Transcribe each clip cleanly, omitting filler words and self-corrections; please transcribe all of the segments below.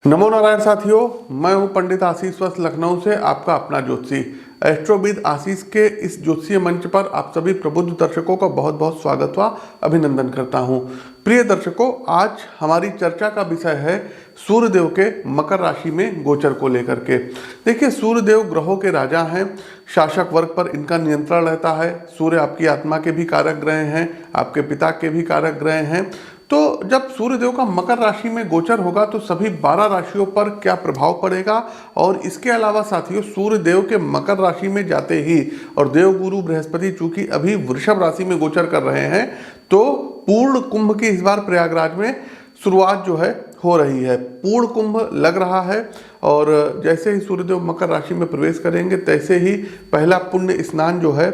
नमो नारायण साथियों, मैं हूं पंडित आशीष वत्स लखनऊ से आपका अपना ज्योतिषी एस्ट्रोविद आशीष के इस ज्योतिषीय मंच पर आप सभी प्रबुद्ध दर्शकों का बहुत बहुत स्वागत व अभिनंदन करता हूं। प्रिय दर्शकों, आज हमारी चर्चा का विषय है सूर्यदेव के मकर राशि में गोचर को लेकर के। देखिए, सूर्यदेव ग्रहों के राजा हैं, शासक वर्ग पर इनका नियंत्रण रहता है। सूर्य आपकी आत्मा के भी कारक ग्रह हैं, आपके पिता के भी कारक ग्रह हैं। तो जब सूर्यदेव का मकर राशि में गोचर होगा तो सभी 12 राशियों पर क्या प्रभाव पड़ेगा, और इसके अलावा साथियों सूर्यदेव के मकर राशि में जाते ही और देवगुरु बृहस्पति चूंकि अभी वृषभ राशि में गोचर कर रहे हैं, तो पूर्ण कुंभ की इस बार प्रयागराज में शुरुआत जो है हो रही है। पूर्ण कुंभ लग रहा है और जैसे ही सूर्यदेव मकर राशि में प्रवेश करेंगे तैसे ही पहला पुण्य स्नान जो है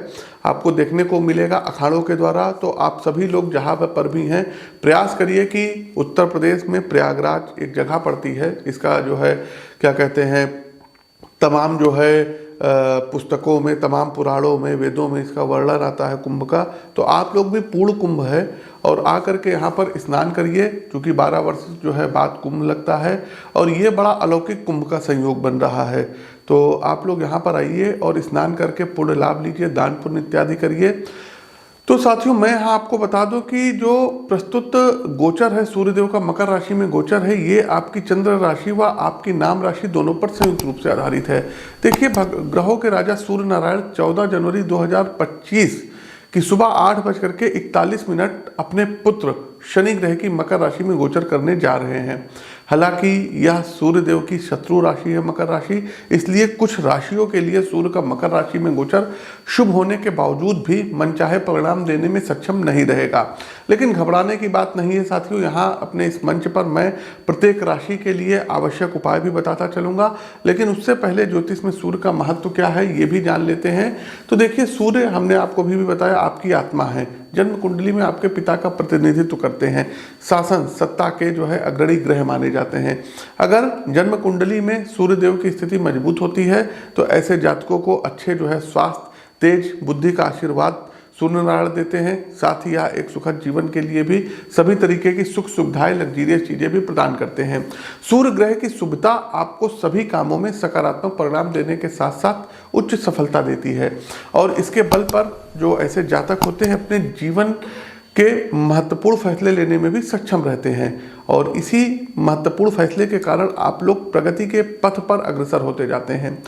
आपको देखने को मिलेगा अखाड़ों के द्वारा। तो आप सभी लोग जहाँ पर भी हैं, प्रयास करिए कि उत्तर प्रदेश में प्रयागराज एक जगह पड़ती है, इसका जो है क्या कहते हैं, तमाम जो है पुस्तकों में, तमाम पुराणों में, वेदों में इसका वर्णन आता है कुंभ का। तो आप लोग भी पूर्ण कुंभ है और आकर के यहाँ पर स्नान करिए, क्योंकि 12 वर्ष जो है बाद कुंभ लगता है और ये बड़ा अलौकिक कुंभ का संयोग बन रहा है। तो आप लोग यहाँ पर आइए और स्नान करके पुण्य लाभ लीजिए, दान पुण्य इत्यादि करिए। तो साथियों, मैं यहाँ आपको बता दूं कि जो प्रस्तुत गोचर है सूर्यदेव का मकर राशि में गोचर है, ये आपकी चंद्र राशि व आपकी नाम राशि दोनों पर संयुक्त रूप से आधारित है। देखिए, ग्रहों के राजा सूर्य नारायण 14 जनवरी 2025 की सुबह 8:41 अपने पुत्र शनि ग्रह की मकर राशि में गोचर करने जा रहे हैं। हालांकि यह सूर्यदेव की शत्रु राशि है मकर राशि, इसलिए कुछ राशियों के लिए सूर्य का मकर राशि में गोचर शुभ होने के बावजूद भी मनचाहे परिणाम देने में सक्षम नहीं रहेगा। लेकिन घबराने की बात नहीं है साथियों। यहाँ अपने इस मंच पर मैं प्रत्येक राशि के लिए आवश्यक उपाय भी बताता चलूँगा, लेकिन उससे पहले ज्योतिष में सूर्य का महत्व क्या है ये भी जान लेते हैं। तो देखिए, सूर्य हमने आपको भी बताया आपकी आत्मा है, जन्म कुंडली में आपके पिता का प्रतिनिधित्व करते हैं, शासन सत्ता के जो है अग्रणी ग्रह माने जाते हैं। अगर जन्म कुंडली में सूर्यदेव की स्थिति मजबूत होती है तो ऐसे जातकों को अच्छे जो है स्वास्थ्य, तेज बुद्धि का आशीर्वाद सूर्य नारायण देते हैं। साथ ही यह एक सुखद जीवन के लिए भी सभी तरीके की सुख सुविधाएं, लग्जरियस चीजें भी प्रदान करते हैं। सूर्य ग्रह की शुभता आपको सभी कामों में सकारात्मक परिणाम देने के साथ साथ उच्च सफलता देती है, और इसके बल पर जो ऐसे जातक होते हैं अपने जीवन के महत्वपूर्ण फैसले लेने में भी सक्षम रहते हैं, और इसी महत्वपूर्ण फैसले के कारण आप लोग प्रगति के पथ पर अग्रसर होते जाते हैं।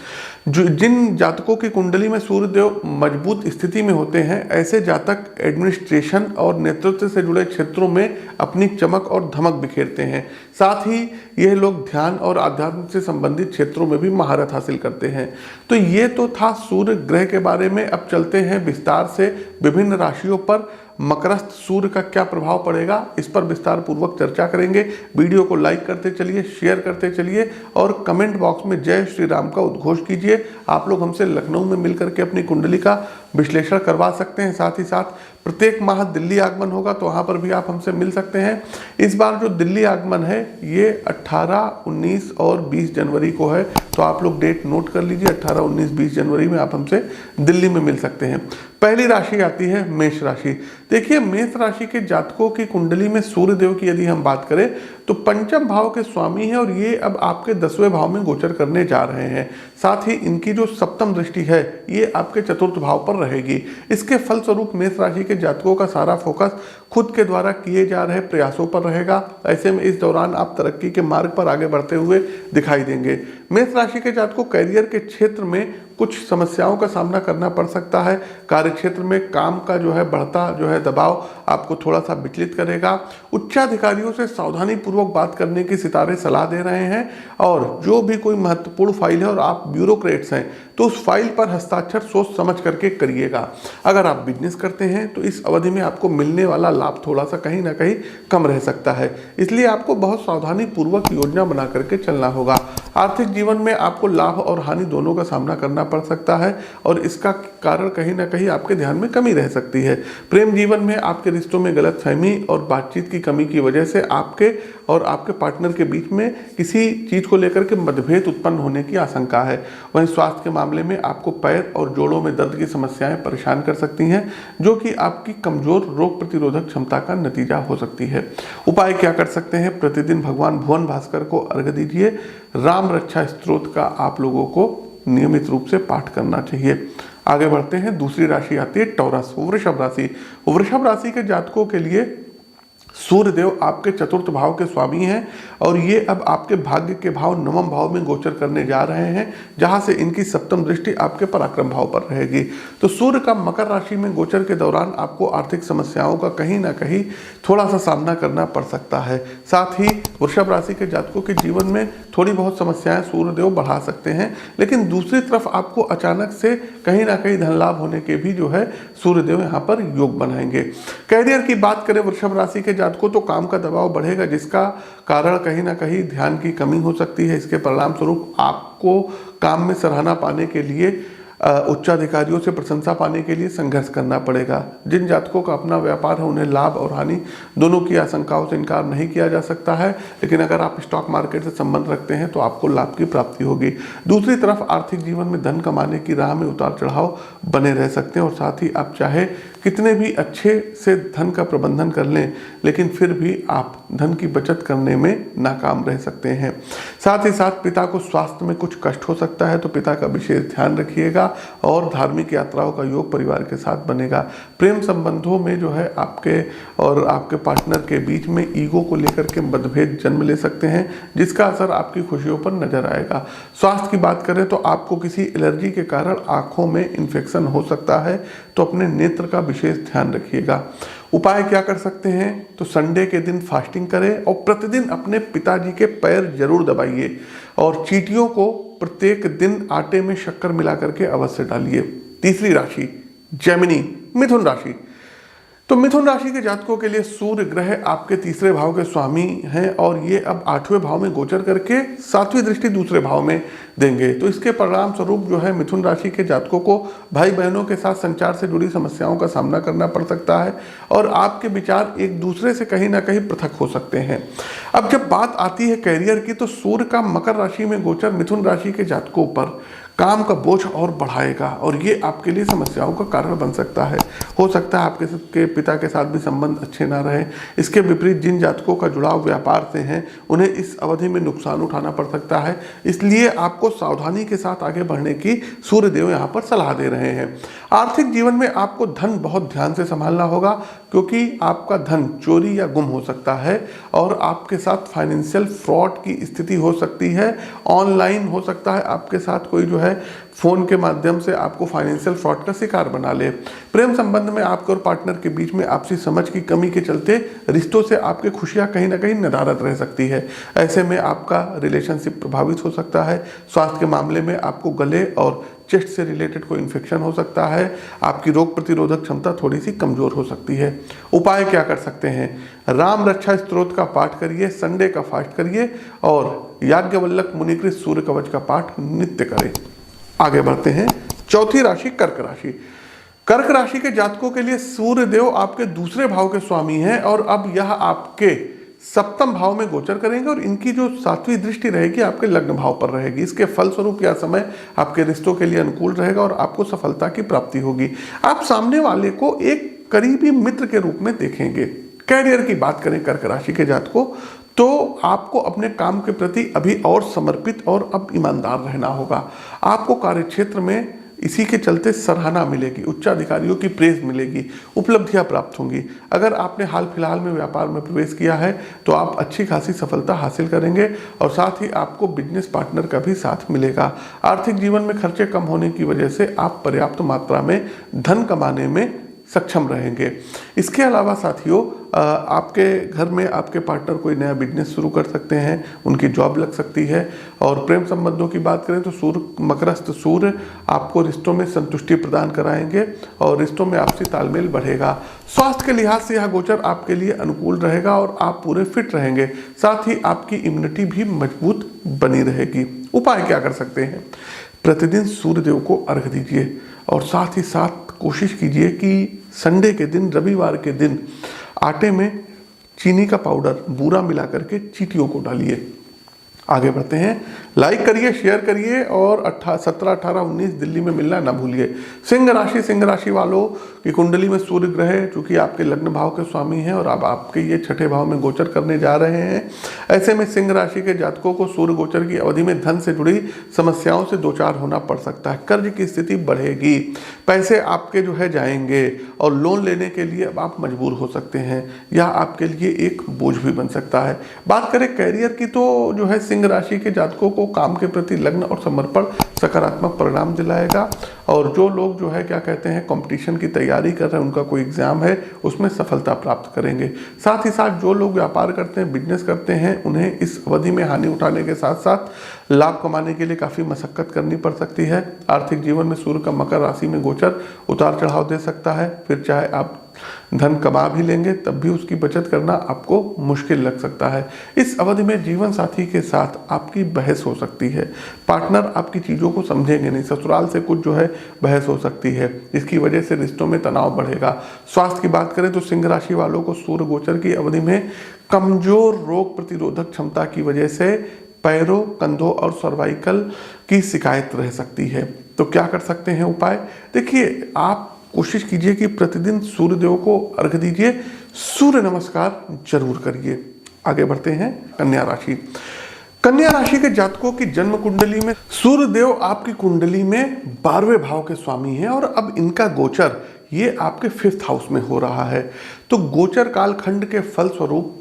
जिन जातकों की कुंडली में सूर्यदेव मजबूत स्थिति में होते हैं, ऐसे जातक एडमिनिस्ट्रेशन और नेतृत्व से जुड़े क्षेत्रों में अपनी चमक और धमक बिखेरते हैं। साथ ही यह लोग ध्यान और आध्यात्म से संबंधित क्षेत्रों में भी महारत हासिल करते हैं। तो ये तो था सूर्य ग्रह के बारे में। अब चलते हैं विस्तार से विभिन्न राशियों पर मकरस्थ सूर्य का क्या प्रभाव पड़ेगा, इस पर विस्तार पूर्वक चर्चा करेंगे। वीडियो को लाइक करते चलिए, शेयर करते चलिए और कमेंट बॉक्स में जय श्री राम का उद्घोष कीजिए। आप लोग हमसे लखनऊ में मिलकर के अपनी कुंडली का विश्लेषण करवा सकते हैं। साथ ही साथ प्रत्येक माह दिल्ली आगमन होगा तो वहाँ पर भी आप हमसे मिल सकते हैं। इस बार जो दिल्ली आगमन है ये 18, 19 और 20 जनवरी को है, तो आप लोग डेट नोट कर लीजिए। 18, 19, 20 जनवरी में आप हमसे दिल्ली में मिल सकते हैं। पहली राशि आती है मेष राशि। देखिए, मेष राशि के जातकों की कुंडली में सूर्यदेव की यदि हम बात करें तो पंचम भाव के स्वामी हैं और ये अब आपके 10वें भाव में गोचर करने जा रहे हैं। साथ ही इनकी जो सप्तम दृष्टि है ये आपके चतुर्थ भाव पर रहेगी। इसके फलस्वरूप मेष राशि के जातकों का सारा फोकस खुद के द्वारा किए जा रहे प्रयासों पर रहेगा। ऐसे में इस दौरान आप तरक्की के मार्ग पर आगे बढ़ते हुए दिखाई देंगे। मेष राशि के जातकों कैरियर के क्षेत्र में कुछ समस्याओं का सामना करना पड़ सकता है। कार्य क्षेत्र में काम का जो है बढ़ता जो है दबाव आपको थोड़ा सा विचलित करेगा। उच्चाधिकारियों से सावधानी पूर्वक बात करने की सितारे सलाह दे रहे हैं, और जो भी कोई महत्वपूर्ण फाइल है और आप ब्यूरोक्रेट्स हैं तो उस फाइल पर हस्ताक्षर सोच समझ करके करिएगा। अगर आप बिजनेस करते हैं तो इस अवधि में आपको मिलने वाला लाभ थोड़ा सा कहीं ना कहीं कम रह सकता है, इसलिए आपको बहुत सावधानी पूर्वक योजना बना करके चलना होगा। आर्थिक जीवन में आपको लाभ और हानि दोनों का सामना करना पड़ सकता है, और इसका कारण कहीं ना कहीं आपके ध्यान में कमी रह सकती है। प्रेम जीवन में आपके रिश्तों में गलतफहमी और बातचीत की कमी की वजह से आपके और आपके पार्टनर के बीच में किसी चीज़ को लेकर के मतभेद उत्पन्न होने की आशंका है। वहीं स्वास्थ्य के मामले में आपको पैर और जोड़ों में दर्द की समस्याएं परेशान कर सकती हैं, जो कि आपकी कमजोर रोग प्रतिरोधक क्षमता का नतीजा हो सकती है। उपाय क्या कर सकते हैं? प्रतिदिन भगवान भुवन भास्कर को अर्घ्य दीजिए। राम रक्षा स्तोत्र का आप लोगों को नियमित रूप से पाठ करना चाहिए। आगे बढ़ते हैं, दूसरी राशि आती है टॉरस, वृषभ राशि। वृषभ राशि के जातकों के लिए सूर्यदेव आपके चतुर्थ भाव के स्वामी हैं और ये अब आपके भाग्य के भाव नवम भाव में गोचर करने जा रहे हैं, जहां से इनकी सप्तम दृष्टि आपके पराक्रम भाव पर रहेगी। तो सूर्य का मकर राशि में गोचर के दौरान आपको आर्थिक समस्याओं का कहीं ना कहीं थोड़ा सा सामना करना पड़ सकता है। साथ ही वृषभ राशि के जातकों के जीवन में थोड़ी बहुत समस्याएं सूर्यदेव बढ़ा सकते हैं, लेकिन दूसरी तरफ आपको अचानक से कहीं ना कहीं धन लाभ होने के भी जो है सूर्यदेव यहाँ पर योग बनाएंगे। कैरियर की बात करें वृषभ राशि के जातकों, तो काम का दबाव बढ़ेगा, जिसका कारण कहीं ना कहीं ध्यान की कमी हो सकती है। इसके परिणाम स्वरूप आपको काम में सराहना पाने के लिए उच्चाधिकारियों से प्रशंसा पाने के लिए संघर्ष करना पड़ेगा। जिन जातकों का अपना व्यापार है उन्हें लाभ और हानि दोनों की आशंकाओं से इनकार नहीं किया जा सकता है, लेकिन अगर आप स्टॉक मार्केट से संबंध रखते हैं तो आपको लाभ की प्राप्ति होगी। दूसरी तरफ आर्थिक जीवन में धन कमाने की राह में उतार चढ़ाव बने रह सकते हैं और साथ ही आप चाहे कितने भी अच्छे से धन का प्रबंधन कर लें, लेकिन फिर भी आप धन की बचत करने में नाकाम रह सकते हैं। साथ ही साथ पिता को स्वास्थ्य में कुछ कष्ट हो सकता है, तो पिता का विशेष ध्यान रखिएगा और धार्मिक यात्राओं का योग परिवार के साथ बनेगा। प्रेम संबंधों में जो है आपके और आपके पार्टनर के बीच में ईगो को लेकर के मतभेद जन्म ले सकते हैं, जिसका असर आपकी खुशियों पर नजर आएगा। स्वास्थ्य की बात करें तो आपको किसी एलर्जी के कारण आंखों में इन्फेक्शन हो सकता है, तो अपने नेत्र का विशेष ध्यान रखिएगा। उपाय क्या कर सकते हैं? तो संडे के दिन फास्टिंग करें और प्रतिदिन अपने पिताजी के पैर जरूर दबाइए और चींटियों को प्रत्येक दिन आटे में शक्कर मिला करके अवश्य डालिए। तीसरी राशि जेमिनी, मिथुन राशि। तो मिथुन राशि के जातकों के लिए सूर्य ग्रह आपके तीसरे भाव के स्वामी हैं और ये अब 8वें भाव में गोचर करके 7वीं दृष्टि दूसरे भाव में देंगे। तो इसके परिणाम स्वरूप जो है मिथुन राशि के जातकों को भाई बहनों के साथ संचार से जुड़ी समस्याओं का सामना करना पड़ सकता है और आपके विचार एक दूसरे से कहीं ना कहीं पृथक हो सकते हैं। अब जब बात आती है कैरियर की, तो सूर्य का मकर राशि में गोचर मिथुन राशि के जातकों पर काम का बोझ और बढ़ाएगा और ये आपके लिए समस्याओं का कारण बन सकता है। हो सकता है आपके पिता के साथ भी संबंध अच्छे ना रहे। इसके विपरीत जिन जातकों का जुड़ाव व्यापार से है उन्हें इस अवधि में नुकसान उठाना पड़ सकता है, इसलिए आपको सावधानी के साथ आगे बढ़ने की सूर्यदेव यहाँ पर सलाह दे रहे हैं। आर्थिक जीवन में आपको धन बहुत ध्यान से संभालना होगा, क्योंकि आपका धन चोरी या गुम हो सकता है और आपके साथ फाइनेंशियल फ्रॉड की स्थिति हो सकती है। ऑनलाइन हो सकता है आपके साथ कोई जो है फोन के माध्यम से आपको फाइनेंशियल फ्रॉड का शिकार बना ले। प्रेम संबंध में आपके और पार्टनर के बीच में आपसी समझ की कमी के चलते रिश्तों से आपकी खुशियां कहीं ना कहीं नदारद रह सकती है। ऐसे में आपका रिलेशनशिप प्रभावित हो सकता है। स्वास्थ्य के मामले में आपको गले और चेस्ट से रिलेटेड कोई इन्फेक्शन हो सकता है। आपकी रोग प्रतिरोधक क्षमता थोड़ी सी कमजोर हो सकती है। उपाय क्या कर सकते हैं? राम रक्षा स्तोत्र का पाठ करिए, संडे का फास्ट करिए और याज्ञवल्लभ मुनिकृत सूर्य कवच का पाठ नित्य करें। आगे बढ़ते हैं, चौथी राशि कर्क राशि। कर्क राशि के जातकों के लिए सूर्यदेव आपके दूसरे भाव के स्वामी हैं और अब यह आपके सप्तम भाव में गोचर करेंगे और इनकी जो 7वीं दृष्टि रहेगी आपके लग्न भाव पर रहेगी। इसके फलस्वरूप यह समय आपके रिश्तों के लिए अनुकूल रहेगा और आपको सफलता की प्राप्ति होगी। आप सामने वाले को एक करीबी मित्र के रूप में देखेंगे। कैरियर की बात करें कर्क राशि के जातकों, तो आपको अपने काम के प्रति अभी और समर्पित और अब ईमानदार रहना होगा। आपको कार्यक्षेत्र में इसी के चलते सराहना मिलेगी, उच्चाधिकारियों की प्रेज मिलेगी, उपलब्धियां प्राप्त होंगी। अगर आपने हाल फिलहाल में व्यापार में प्रवेश किया है तो आप अच्छी खासी सफलता हासिल करेंगे और साथ ही आपको बिजनेस पार्टनर का भी साथ मिलेगा। आर्थिक जीवन में खर्चे कम होने की वजह से आप पर्याप्त मात्रा में धन कमाने में सक्षम रहेंगे। इसके अलावा साथियों, आपके घर में आपके पार्टनर कोई नया बिजनेस शुरू कर सकते हैं, उनकी जॉब लग सकती है। और प्रेम संबंधों की बात करें तो सूर्य मकरस्थ सूर्य आपको रिश्तों में संतुष्टि प्रदान कराएंगे और रिश्तों में आपसी तालमेल बढ़ेगा। स्वास्थ्य के लिहाज से यह गोचर आपके लिए अनुकूल रहेगा और आप पूरे फिट रहेंगे। साथ ही आपकी इम्यूनिटी भी मजबूत बनी रहेगी। उपाय क्या कर सकते हैं? प्रतिदिन सूर्यदेव को अर्घ्य दीजिए और साथ ही साथ कोशिश कीजिए कि संडे के दिन, रविवार के दिन आटे में चीनी का पाउडर बूरा मिला करके चींटियों को डालिए। आगे बढ़ते हैं, लाइक करिए, शेयर करिए और 17, 18, 19 दिल्ली में मिलना ना भूलिए। सिंह राशि वालों की कुंडली में सूर्य ग्रह चूंकि आपके लग्न भाव के स्वामी हैं और अब आपके ये छठे भाव में गोचर करने जा रहे हैं। ऐसे में सिंह राशि के जातकों को सूर्य गोचर की अवधि में धन से जुड़ी समस्याओं से दो चार होना पड़ सकता है। कर्ज की स्थिति बढ़ेगी, पैसे आपके जो है जाएंगे और लोन लेने के लिए अब आप मजबूर हो सकते हैं। यह आपके लिए एक बोझ भी बन सकता है। बात करें कैरियर की तो जो है सिंह राशि के जातकों को काम के प्रति लगन और समर्पण सकारात्मक परिणाम दिलाएगा। और जो लोग जो है क्या कहते हैं कंपटीशन की तैयारी कर रहे हैं, उनका कोई एग्जाम है, उसमें सफलता प्राप्त करेंगे। साथ ही साथ जो लोग व्यापार करते हैं, बिजनेस करते हैं, उन्हें इस अवधि में हानि उठाने के साथ साथ लाभ कमाने के लिए काफ़ी मशक्कत करनी पड़ सकती है। आर्थिक जीवन में सूर्य का मकर राशि में गोचर उतार चढ़ाव दे सकता है। फिर चाहे आप धन कमा भी लेंगे तब भी उसकी बचत करना आपको मुश्किल लग सकता है। इस अवधि में जीवन साथी के साथ आपकी बहस हो सकती है। पार्टनर आपकी चीज़ों को समझेंगे नहीं, ससुराल से कुछ जो है बहस हो सकती है, इसकी वजह से रिश्तों में तनाव बढ़ेगा। स्वास्थ्य की बात करें तो सिंह राशि वालों को सूर्य गोचर की अवधि में कमजोर रोग प्रतिरोधक क्षमता की वजह से पैरों, कंधों और सर्वाइकल की शिकायत रह सकती है। तो क्या कर सकते हैं उपाय? देखिए, आप कोशिश कीजिए कि प्रतिदिन सूर्य देव को अर्घ्य दीजिए, सूर्य नमस्कार जरूर करिए। आगे बढ़ते हैं, कन्या राशि। कन्या राशि के जातकों की जन्म कुंडली में सूर्य देव आपकी कुंडली में 12वें भाव के स्वामी हैं और अब इनका गोचर ये आपके 5th हाउस में हो रहा है। तो गोचर कालखंड के फलस्वरूप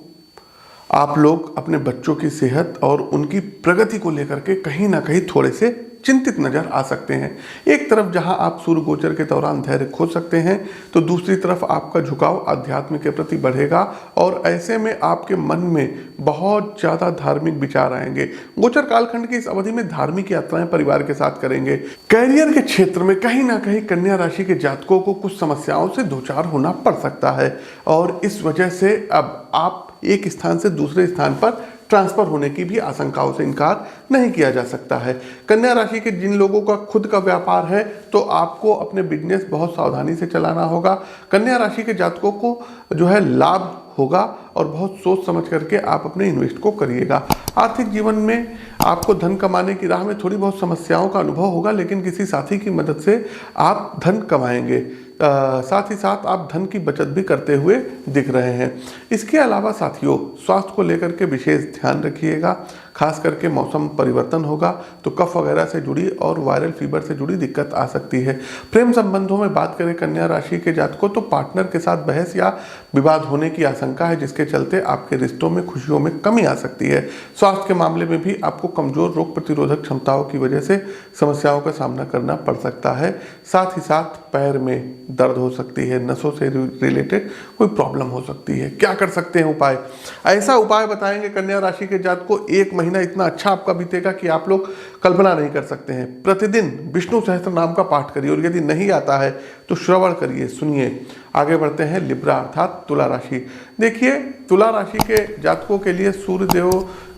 आप लोग अपने बच्चों की सेहत और उनकी प्रगति को लेकर के कहीं ना कहीं थोड़े से चिंतित नजर आ सकते हैं। एक तरफ जहां आप सूर्य गोचर के दौरान धैर्य खो सकते हैं, तो दूसरी तरफ आपका झुकाव आध्यात्म के प्रति बढ़ेगा और ऐसे में आपके मन में बहुत ज़्यादा धार्मिक विचार आएंगे। गोचर कालखंड की इस अवधि में धार्मिक यात्राएं परिवार के साथ करेंगे। कैरियर के क्षेत्र में कहीं ना कहीं कन्या राशि के जातकों को कुछ समस्याओं से दो चार होना पड़ सकता है और इस वजह से अब आप एक स्थान से दूसरे स्थान पर ट्रांसफर होने की भी आशंकाओं से इनकार नहीं किया जा सकता है। कन्या राशि के जिन लोगों का खुद का व्यापार है तो आपको अपने बिजनेस बहुत सावधानी से चलाना होगा। कन्या राशि के जातकों को जो है लाभ होगा और बहुत सोच समझ करके आप अपने इन्वेस्ट को करिएगा। आर्थिक जीवन में आपको धन कमाने की राह में थोड़ी बहुत समस्याओं का अनुभव होगा, लेकिन किसी साथी की मदद से आप धन कमाएंगे। साथ ही साथ आप धन की बचत भी करते हुए दिख रहे हैं। इसके अलावा साथियों, स्वास्थ्य को लेकर के विशेष ध्यान रखिएगा। खास करके मौसम परिवर्तन होगा तो कफ वगैरह से जुड़ी और वायरल फीवर से जुड़ी दिक्कत आ सकती है। प्रेम संबंधों में बात करें कन्या राशि के जातकों तो पार्टनर के साथ बहस या विवाद होने की आशंका है, जिसके चलते आपके रिश्तों में खुशियों में कमी आ सकती है। स्वास्थ्य के मामले में भी आपको कमजोर रोग प्रतिरोधक क्षमताओं की वजह से समस्याओं का सामना करना पड़ सकता है। साथ ही साथ पैर में दर्द हो सकती है, नसों से रिलेटेड कोई प्रॉब्लम हो सकती है। क्या कर सकते हैं उपाय? ऐसा उपाय बताएंगे कन्या राशि के जातकों, एक महीना इतना अच्छा आपका बीतेगा कि आप लोग कल्पना नहीं कर सकते हैं। प्रतिदिन विष्णु सहस्त्र नाम का पाठ करिए और यदि नहीं आता है तो श्रवण करिए, सुनिए। आगे बढ़ते हैं, लिब्रा अर्थात तुला राशि। देखिए, तुला राशि के जातकों के लिए सूर्य देव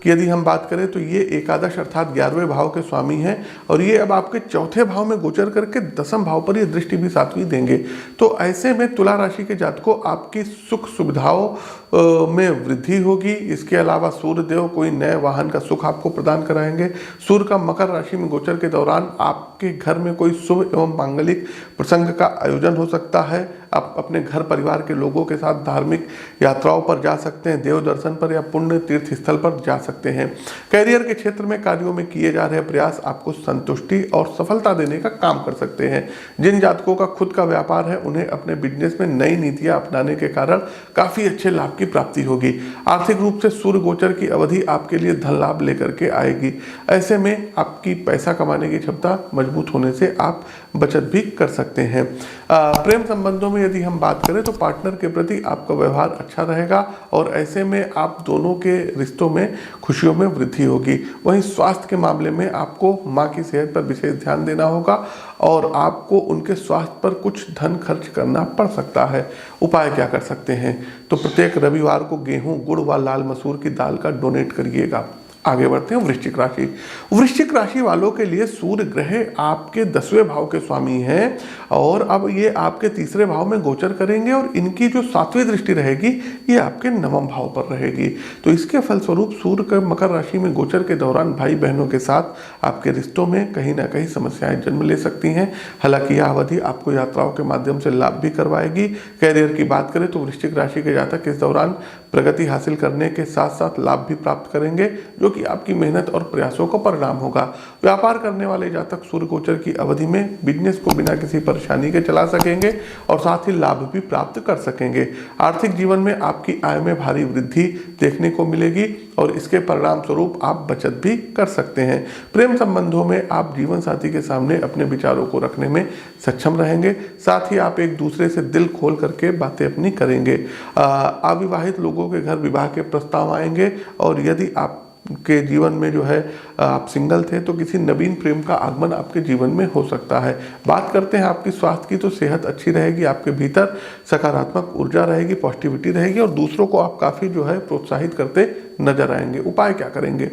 की यदि हम बात करें तो ये एकादश अर्थात 11वें भाव के स्वामी हैं और ये अब आपके चौथे भाव में गोचर करके 10वें भाव पर ये दृष्टि भी सातवीं देंगे। तो ऐसे में तुला राशि के जातकों आपकी सुख सुविधाओं में वृद्धि होगी। इसके अलावा सूर्य देव कोई नए वाहन का सुख आपको प्रदान कराएंगे। सूर्य का मकर राशि में गोचर के दौरान आपके घर में कोई शुभ एवं मांगलिक प्रसंग का आयोजन हो सकता है। आप अपने घर परिवार के लोगों के साथ धार्मिक यात्राओं पर जा सकते हैं, देव दर्शन पर या पुण्य तीर्थ स्थल पर जा सकते हैं। कैरियर के क्षेत्र में कार्यों में किए जा रहे प्रयास आपको संतुष्टि और सफलता देने का काम कर सकते हैं। जिन जातकों का खुद का व्यापार है उन्हें अपने बिजनेस में नई नीतियां अपनाने के कारण काफी अच्छे लाभ की प्राप्ति होगी। आर्थिक रूप से सूर्य गोचर की अवधि आपके लिए धन लाभ लेकर के आएगी। ऐसे में आपकी पैसा कमाने की क्षमता मजबूत होने से आप बचत भी कर सकते हैं। प्रेम संबंधों में यदि हम बात करें तो पार्टनर के प्रति आपका व्यवहार अच्छा रहेगा और ऐसे में आप दोनों के रिश्तों में खुशियों में वृद्धि होगी। वहीं स्वास्थ्य के मामले में आपको माँ की सेहत पर विशेष ध्यान देना होगा और आपको उनके स्वास्थ्य पर कुछ धन खर्च करना पड़ सकता है। उपाय क्या कर सकते हैं? तो प्रत्येक रविवार को गेहूं, गुड़ व लाल मसूर की दाल का डोनेट करिएगा। आगे बढ़ते हैं वृश्चिक राशि। वृश्चिक राशि वालों के लिए सूर्य ग्रह आपके 10वें भाव के स्वामी हैं और अब ये आपके 3रे भाव में गोचर करेंगे और इनकी जो 7वीं दृष्टि रहेगी ये आपके 9वें भाव पर रहेगी। तो इसके फलस्वरूप सूर्य का मकर राशि में गोचर के दौरान भाई बहनों के साथ आपके रिश्तों में कहीं ना कहीं समस्याएं जन्म ले सकती हैं। हालांकि यह अवधि आपको यात्राओं के माध्यम से लाभ भी करवाएगी। कैरियर की बात करें तो वृश्चिक राशि के जातक इस दौरान प्रगति हासिल करने के साथ साथ लाभ भी प्राप्त करेंगे, जो कि आपकी मेहनत और प्रयासों का परिणाम होगा। व्यापार करने वाले जातक सूर्य गोचर की अवधि में बिजनेस को बिना किसी परेशानी के चला सकेंगे और साथ ही लाभ भी प्राप्त कर सकेंगे। आर्थिक जीवन में आपकी आय में भारी वृद्धि देखने को मिलेगी और इसके परिणाम स्वरूप आप बचत भी कर सकते हैं। प्रेम संबंधों में आप जीवन साथी के सामने अपने विचारों को रखने में सक्षम रहेंगे। साथ ही आप एक दूसरे से दिल खोल करके बातें अपनी करेंगे। अविवाहित लोगों के घर विवाह के प्रस्ताव आएंगे और यदि आप के जीवन में जो है आप सिंगल थे तो किसी नवीन प्रेम का आगमन आपके जीवन में हो सकता है। बात करते हैं आपकी स्वास्थ्य की, तो सेहत अच्छी रहेगी, आपके भीतर सकारात्मक ऊर्जा रहेगी, पॉजिटिविटी रहेगी और दूसरों को आप काफ़ी जो है प्रोत्साहित करते नजर आएंगे। उपाय क्या करेंगे?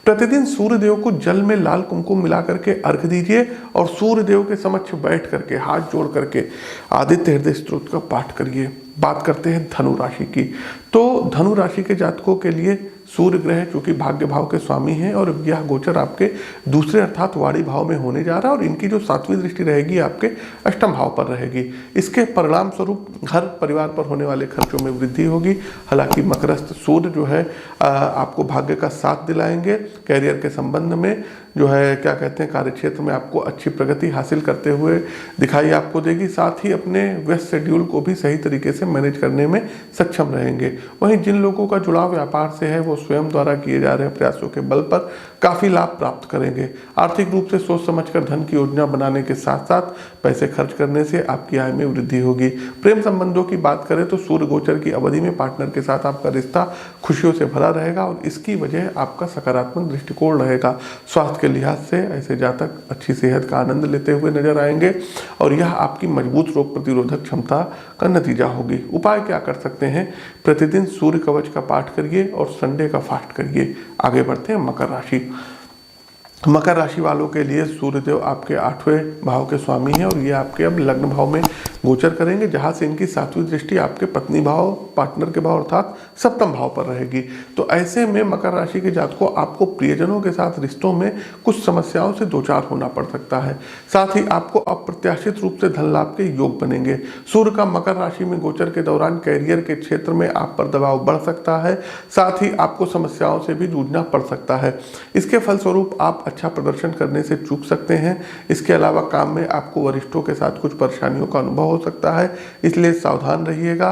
प्रतिदिन सूर्य देव को जल में लाल कुमकुम मिला करके अर्घ दीजिए और सूर्य देव के समक्ष बैठ करके हाथ जोड़ करके आदित्य हृदय स्तोत्र का पाठ करिए। बात करते हैं धनु राशि की, तो धनु राशि के जातकों के लिए सूर्य ग्रह चूंकि भाग्य भाव के स्वामी हैं और यह गोचर आपके 2रे अर्थात वाणी भाव में होने जा रहा है और इनकी जो 7वीं दृष्टि रहेगी आपके 8वें भाव पर रहेगी। इसके परिणाम स्वरूप घर परिवार पर होने वाले खर्चों में वृद्धि होगी। हालांकि मकरस्थ सूर्य जो है आपको भाग्य का साथ दिलाएंगे। कैरियर के संबंध में जो है क्या कहते हैं, कार्य क्षेत्र में आपको अच्छी प्रगति हासिल करते हुए दिखाई आपको देगी। साथ ही अपने व्यस्त शेड्यूल को भी सही तरीके से मैनेज करने में सक्षम रहेंगे। वहीं जिन लोगों का जुड़ाव व्यापार से है वो स्वयं द्वारा किए जा रहे प्रयासों के बल पर काफी लाभ प्राप्त करेंगे। आर्थिक रूप से सोच समझकर धन की योजना बनाने के साथ साथ पैसे खर्च करने से आपकी आय में वृद्धि होगी। प्रेम संबंधों की बात करें तो सूर्य गोचर की अवधि में पार्टनर के साथ आपका रिश्ता खुशियों से भरा रहेगा और इसकी वजह आपका सकारात्मक दृष्टिकोण रहेगा। स्वास्थ्य के लिहाज से ऐसे जातक अच्छी सेहत का आनंद लेते हुए नजर आएंगे और यह आपकी मजबूत रोग प्रतिरोधक क्षमता का नतीजा होगी। उपाय क्या कर सकते हैं? प्रतिदिन सूर्य कवच का पाठ करिए और संडे का फास्ट करिए। आगे बढ़ते हैं मकर राशि। मकर राशि वालों के लिए सूर्यदेव आपके 8वें भाव के स्वामी हैं और ये आपके अब लग्न भाव में गोचर करेंगे, जहां से इनकी 7वीं दृष्टि आपके पत्नी भाव, पार्टनर के भाव अर्थात 7वें भाव पर रहेगी। तो ऐसे में मकर राशि के जातकों आपको प्रियजनों के साथ रिश्तों में कुछ समस्याओं से दो चार होना पड़ सकता है। साथ ही आपको अप्रत्याशित रूप से धन लाभ के योग बनेंगे। सूर्य का मकर राशि में गोचर के दौरान कैरियर के क्षेत्र में आप पर दबाव बढ़ सकता है। साथ ही आपको समस्याओं से भी जूझना पड़ सकता है। इसके फलस्वरूप आप अच्छा प्रदर्शन करने से चूक सकते हैं। इसके अलावा काम में आपको वरिष्ठों के साथ कुछ परेशानियों का अनुभव हो सकता है, इसलिए सावधान रहिएगा।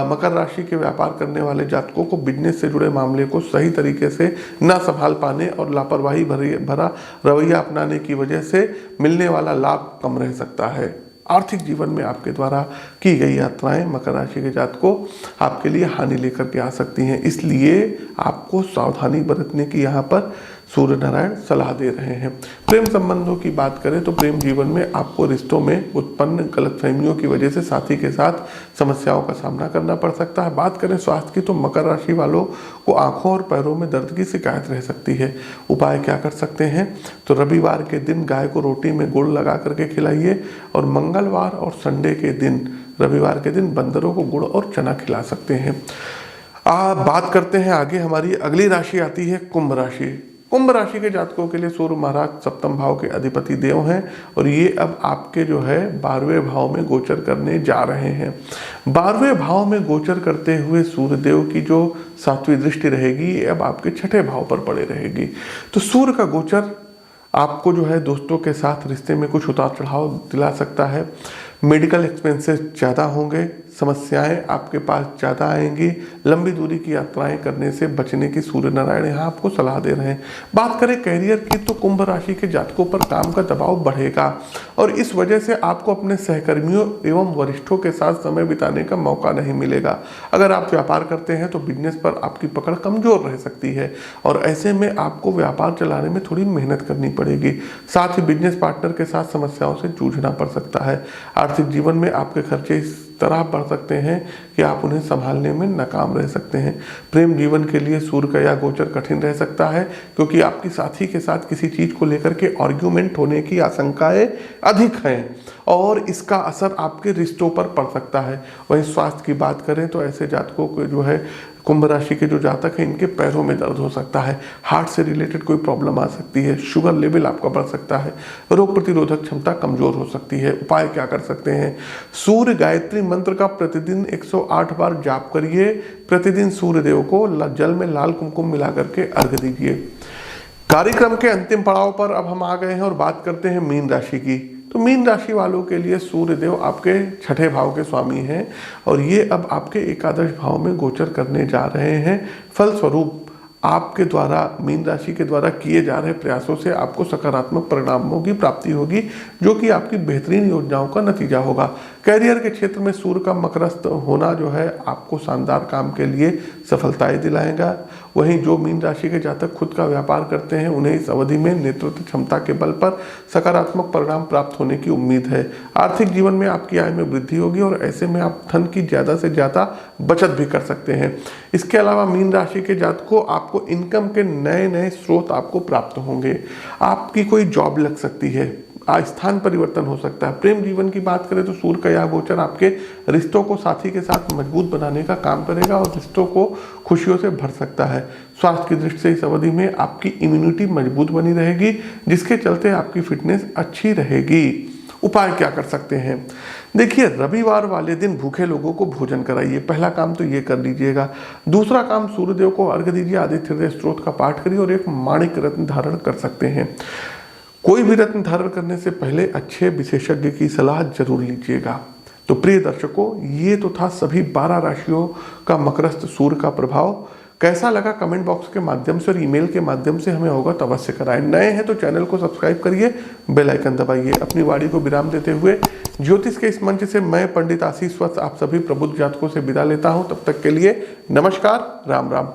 मकर राशि के व्यापार करने वाले जातकों को बिजनेस से जुड़े मामले को सही तरीके से न संभाल पाने और लापरवाही भरा रवैया अपनाने की वजह से मिलने वाला लाभ कम रह सकता है। आर्थिक जीवन में आपके द्वारा की गई यात्राएं मकर राशि के जातकों आपके लिए हानि लेकर के आ सकती हैं, इसलिए आपको सावधानी बरतने की यहाँ पर सूर्य नारायण सलाह दे रहे हैं। प्रेम संबंधों की बात करें तो प्रेम जीवन में आपको रिश्तों में उत्पन्न गलतफहमियों की वजह से साथी के साथ समस्याओं का सामना करना पड़ सकता है। बात करें स्वास्थ्य की तो मकर राशि वालों को आंखों और पैरों में दर्द की शिकायत रह सकती है। उपाय क्या कर सकते हैं? तो रविवार के दिन गाय को रोटी में गुड़ लगा करके खिलाइए और मंगलवार और संडे के दिन, रविवार के दिन बंदरों को गुड़ और चना खिला सकते हैं। बात करते हैं आगे, हमारी अगली राशि आती है कुंभ राशि। कुंभ राशि के जातकों के लिए सूर्य महाराज 7वें भाव के अधिपति देव हैं और ये अब आपके जो है 12वें भाव में गोचर करने जा रहे हैं। 12वें भाव में गोचर करते हुए सूर्य देव की जो 7वीं दृष्टि रहेगी ये अब आपके 6ठे भाव पर पड़े रहेगी। तो सूर्य का गोचर आपको जो है दोस्तों के साथ रिश्ते में कुछ उतार चढ़ाव दिला सकता है। मेडिकल एक्सपेंसेस ज़्यादा होंगे, समस्याएं आपके पास ज़्यादा आएंगी। लंबी दूरी की यात्राएं करने से बचने की सूर्य नारायण यहाँ आपको सलाह दे रहे हैं। बात करें कैरियर की तो कुंभ राशि के जातकों पर काम का दबाव बढ़ेगा और इस वजह से आपको अपने सहकर्मियों एवं वरिष्ठों के साथ समय बिताने का मौका नहीं मिलेगा। अगर आप व्यापार करते हैं तो बिजनेस पर आपकी पकड़ कमजोर रह सकती है और ऐसे में आपको व्यापार चलाने में थोड़ी मेहनत करनी पड़ेगी। साथ ही बिजनेस पार्टनर के साथ समस्याओं से जूझना पड़ सकता है। आर्थिक जीवन में आपके खर्चे तरह बढ़ सकते हैं कि आप उन्हें संभालने में नाकाम रह सकते हैं। प्रेम जीवन के लिए सूर्य का यह गोचर कठिन रह सकता है, क्योंकि आपकी साथी के साथ किसी चीज को लेकर के आर्ग्यूमेंट होने की आशंकाएं अधिक हैं और इसका असर आपके रिश्तों पर पड़ सकता है। वहीं स्वास्थ्य की बात करें तो ऐसे जातकों को जो है, कुंभ राशि के जो जातक हैं, इनके पैरों में दर्द हो सकता है, हार्ट से रिलेटेड कोई प्रॉब्लम आ सकती है, शुगर लेवल आपका बढ़ सकता है, रोग प्रतिरोधक क्षमता कमजोर हो सकती है। उपाय क्या कर सकते हैं? सूर्य गायत्री मंत्र का प्रतिदिन 108 बार जाप करिए। प्रतिदिन सूर्य देव को जल में लाल कुमकुम मिला करके अर्घ्य दीजिए। कार्यक्रम के अंतिम पड़ाव पर अब हम आ गए हैं और बात करते हैं मीन राशि की। तो मीन राशि वालों के लिए सूर्य देव आपके छठे भाव के स्वामी हैं और ये अब आपके एकादश भाव में गोचर करने जा रहे हैं। फलस्वरूप आपके द्वारा, मीन राशि के द्वारा किए जा रहे प्रयासों से आपको सकारात्मक परिणामों की प्राप्ति होगी, जो कि आपकी बेहतरीन योजनाओं का नतीजा होगा। कैरियर के क्षेत्र में सूर्य का मकरस्थ होना जो है आपको शानदार काम के लिए सफलताएं दिलाएगा। वहीं जो मीन राशि के जातक खुद का व्यापार करते हैं, उन्हें इस अवधि में नेतृत्व क्षमता के बल पर सकारात्मक परिणाम प्राप्त होने की उम्मीद है। आर्थिक जीवन में आपकी आय में वृद्धि होगी और ऐसे में आप धन की ज्यादा से ज्यादा बचत भी कर सकते हैं। इसके अलावा मीन राशि के जातकों, आपको इनकम के नए नए स्रोत आपको प्राप्त होंगे। आपकी कोई जॉब लग सकती है, स्थान परिवर्तन हो सकता है। प्रेम जीवन की बात करें तो सूर्य का यह गोचर आपके रिश्तों को साथी के साथ मजबूत बनाने का काम करेगा और रिश्तों को खुशियों से भर सकता है। स्वास्थ्य की दृष्टि से इस अवधि में आपकी इम्यूनिटी मजबूत बनी रहेगी, जिसके चलते आपकी फिटनेस अच्छी रहेगी। उपाय क्या कर सकते हैं? देखिए, रविवार वाले दिन भूखे लोगों को भोजन कराइए। पहला काम तो ये कर लीजिएगा। दूसरा काम, सूर्यदेव को अर्घ्य दीजिए, आदित्य हृदय स्तोत्र का पाठ करिए और एक माणिक रत्न धारण कर सकते हैं। कोई भी रत्न धारण करने से पहले अच्छे विशेषज्ञ की सलाह जरूर लीजिएगा। तो प्रिय दर्शकों, ये तो था सभी 12 राशियों का मकरस्थ सूर्य का प्रभाव। कैसा लगा कमेंट बॉक्स के माध्यम से और ईमेल के माध्यम से हमें अवगत अवश्य कराएं। नए हैं तो चैनल को सब्सक्राइब करिए, बेल आइकन दबाइए। अपनी वाणी को विराम देते हुए ज्योतिष के इस मंच से मैं पंडित आशीष वत्स आप सभी प्रबुद्ध जातकों से विदा लेता हूं। तब तक के लिए नमस्कार, राम राम।